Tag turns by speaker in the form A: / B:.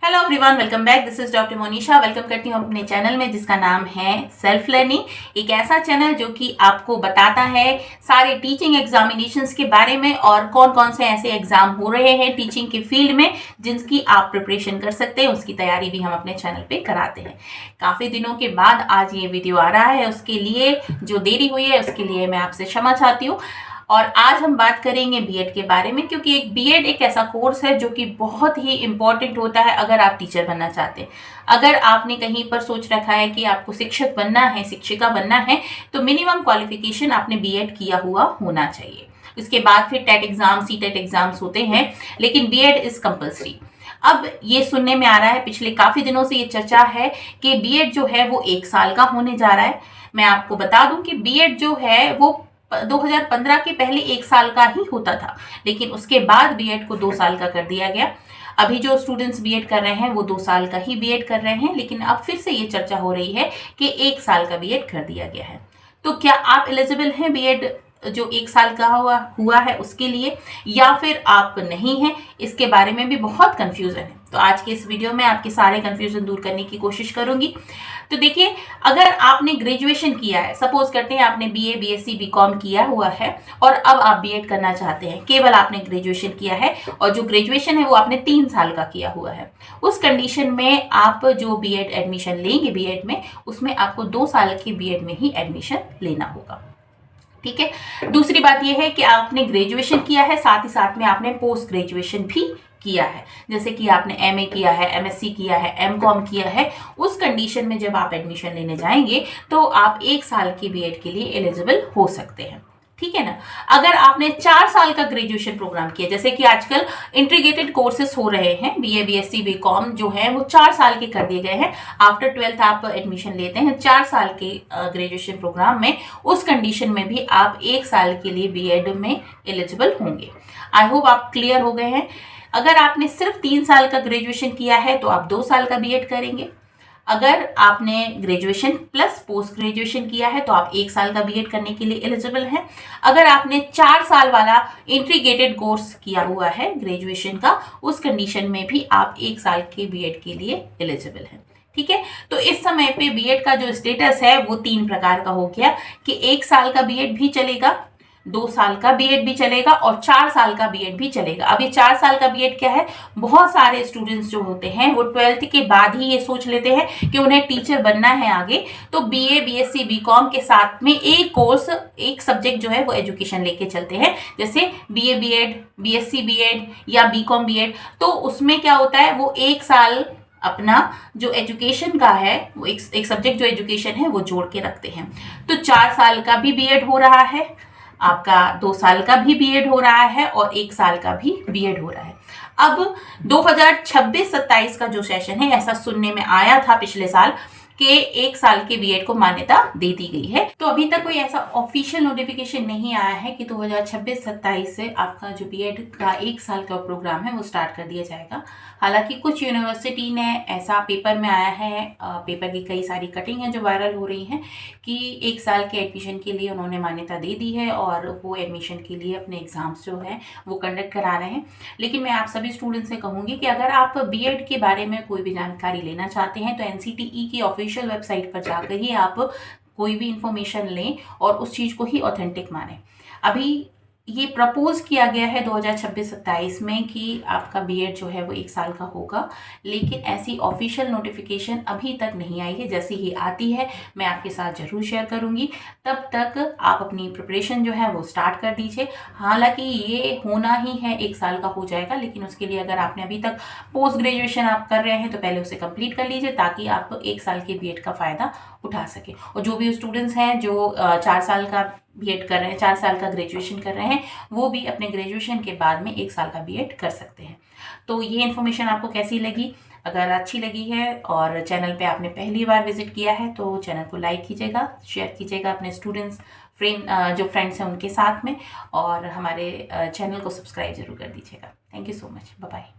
A: Hello everyone, welcome back. This is doctor Monisha. Welcome करती हूँ अपने चैनल में जिसका नाम है सेल्फ लर्निंग। एक ऐसा चैनल जो कि आपको बताता है सारे टीचिंग एग्जामिनेशंस के बारे में और कौन कौन से ऐसे एग्जाम हो रहे हैं टीचिंग के फील्ड में जिनकी आप प्रिपरेशन कर सकते हैं। उसकी तैयारी भी हम अपने चैनल पे कराते हैं। काफ़ी दिनों के बाद आज ये वीडियो आ रहा है, उसके लिए जो देरी हुई है उसके लिए मैं आपसे क्षमा चाहती हूँ। और आज हम बात करेंगे बीएड के बारे में, क्योंकि एक बीएड एक ऐसा कोर्स है जो कि बहुत ही इम्पोर्टेंट होता है अगर आप टीचर बनना चाहते हैं। अगर आपने कहीं पर सोच रखा है कि आपको शिक्षक बनना है, शिक्षिका बनना है, तो मिनिमम क्वालिफिकेशन आपने बीएड किया हुआ होना चाहिए। इसके बाद फिर टेट एग्जाम, सीटेट एग्जाम्स होते हैं, लेकिन बीएड इज कंपल्सरी। अब ये सुनने में आ रहा है, पिछले काफी दिनों से ये चर्चा है कि बीएड जो है वो 1 साल का होने जा रहा है। मैं आपको बता दूं कि बीएड जो है वो 2015 के पहले 1 साल का ही होता था, लेकिन उसके बाद बीएड को 2 साल का कर दिया गया। अभी जो स्टूडेंट्स बीएड कर रहे हैं वो 2 साल का ही बीएड कर रहे हैं, लेकिन अब फिर से ये चर्चा हो रही है कि 1 साल का बीएड कर दिया गया है। तो क्या आप एलिजिबल हैं बीएड जो 1 साल का हुआ है उसके लिए, या फिर आप नहीं हैं? इसके बारे में भी बहुत कंफ्यूजन है। तो आज के इस वीडियो में आपके सारे कंफ्यूजन दूर करने की कोशिश करूंगी। तो देखिए, अगर आपने ग्रेजुएशन किया है, सपोज करते हैं आपने बीए, बीएससी, बीकॉम किया हुआ है और अब आप बीएड करना चाहते हैं, केवल आपने ग्रेजुएशन किया है और जो ग्रेजुएशन है वो आपने 3 साल का किया हुआ है, उस कंडीशन में आप जो बीएड एडमिशन लेंगे बीएड में, उसमें आपको 2 साल के बीएड में ही एडमिशन लेना होगा। ठीक है। दूसरी बात यह है कि आपने ग्रेजुएशन किया है, साथ ही साथ में आपने पोस्ट ग्रेजुएशन भी किया है, जैसे कि आपने एमए किया है, एमएससी किया है, एमकॉम किया है। उस कंडीशन में जब आप एडमिशन लेने जाएंगे तो आप 1 साल की बीएड के लिए एलिजिबल हो सकते हैं। ठीक है ना। अगर आपने 4 साल का ग्रेजुएशन प्रोग्राम किया, जैसे कि आजकल इंटीग्रेटेड कोर्सेज हो रहे हैं, बीए, बीएससी, बीकॉम जो है वो 4 साल के कर दिए गए हैं। आफ्टर 12th आप एडमिशन लेते हैं 4 साल के ग्रेजुएशन प्रोग्राम में, उस कंडीशन में भी आप 1 साल के लिए बीएड में एलिजिबल होंगे। आई होप आप क्लियर हो गए हैं। अगर आपने सिर्फ 3 साल का ग्रेजुएशन किया है तो आप 2 साल का बीएड करेंगे। अगर आपने ग्रेजुएशन प्लस पोस्ट ग्रेजुएशन किया है तो आप 1 साल का बीएड करने के लिए एलिजिबल हैं। अगर आपने 4 साल वाला इंटीग्रेटेड कोर्स किया हुआ है ग्रेजुएशन का, उस कंडीशन में भी आप 1 साल के बीएड के लिए एलिजिबल हैं। ठीक है। तो इस समय पे बीएड का जो स्टेटस है वो 3 प्रकार का हो गया कि 1 साल का बीएड भी चलेगा, 2 साल का बीएड भी चलेगा और 4 साल का बीएड भी चलेगा। अब ये 4 साल का बीएड क्या है? बहुत सारे स्टूडेंट्स जो होते हैं वो 12th के बाद ही ये सोच लेते हैं कि उन्हें टीचर बनना है आगे, तो बीए, बीएससी, बीकॉम के साथ में एक कोर्स, एक सब्जेक्ट जो है वो एजुकेशन लेके चलते हैं, जैसे बीए बीएड, बीएससी बीएड या बीकॉम बीएड। तो उसमें क्या होता है, वो 1 साल अपना जो एजुकेशन का है, वो एक सब्जेक्ट जो एजुकेशन है वो जोड़ के रखते हैं। तो 4 साल का भी बीएड हो रहा है, आपका 2 साल का भी बीएड हो रहा है और 1 साल का भी बीएड हो रहा है। अब 2026-27 का जो सेशन है, ऐसा सुनने में आया था पिछले साल कि 1 साल के बीएड को मान्यता दे दी गई है। तो अभी तक कोई ऐसा ऑफिशियल नोटिफिकेशन नहीं आया है कि 2026-27 से आपका जो बीएड का 1 साल का प्रोग्राम है वो स्टार्ट कर दिया जाएगा। हालांकि कुछ यूनिवर्सिटी ने ऐसा पेपर में आया है, पेपर की कई सारी कटिंग है जो वायरल हो रही हैं, कि 1 साल के एडमिशन के लिए उन्होंने मान्यता दे दी है और वो एडमिशन के लिए अपने एग्जाम्स जो है वो कंडक्ट करा रहे हैं। लेकिन मैं आप सभी स्टूडेंट्स से कहूँगी कि अगर आप बीएड के बारे में कोई भी जानकारी लेना चाहते हैं तो एनसीटीई की ऑफिशियल वेबसाइट पर जाकर ही आप कोई भी इंफॉर्मेशन लें और उस चीज़ को ही ऑथेंटिक मानें। अभी ये प्रपोज किया गया है 2026-27 में कि आपका बीएड जो है वो 1 साल का होगा, लेकिन ऐसी ऑफिशियल नोटिफिकेशन अभी तक नहीं आई है। जैसे ही आती है मैं आपके साथ जरूर शेयर करूंगी। तब तक आप अपनी प्रिपरेशन जो है वो स्टार्ट कर दीजिए। हालांकि ये होना ही है 1 साल का हो जाएगा, लेकिन उसके लिए अगर आपने अभी तक पोस्ट ग्रेजुएशन आप कर रहे हैं तो पहले उसे कंप्लीट कर लीजिए, ताकि आप 1 साल के बीएड का फ़ायदा उठा सके। और जो भी स्टूडेंट्स हैं जो 4 साल का बीएड कर रहे हैं, 4 साल का ग्रेजुएशन कर रहे हैं, वो भी अपने ग्रेजुएशन के बाद में 1 साल का बीएड कर सकते हैं। तो ये इन्फॉर्मेशन आपको कैसी लगी? अगर अच्छी लगी है और चैनल पे आपने पहली बार विजिट किया है तो चैनल को लाइक कीजिएगा, शेयर कीजिएगा अपने स्टूडेंट्स, जो फ्रेंड्स हैं उनके साथ में, और हमारे चैनल को सब्सक्राइब जरूर कर दीजिएगा। Thank you so much. Bye bye.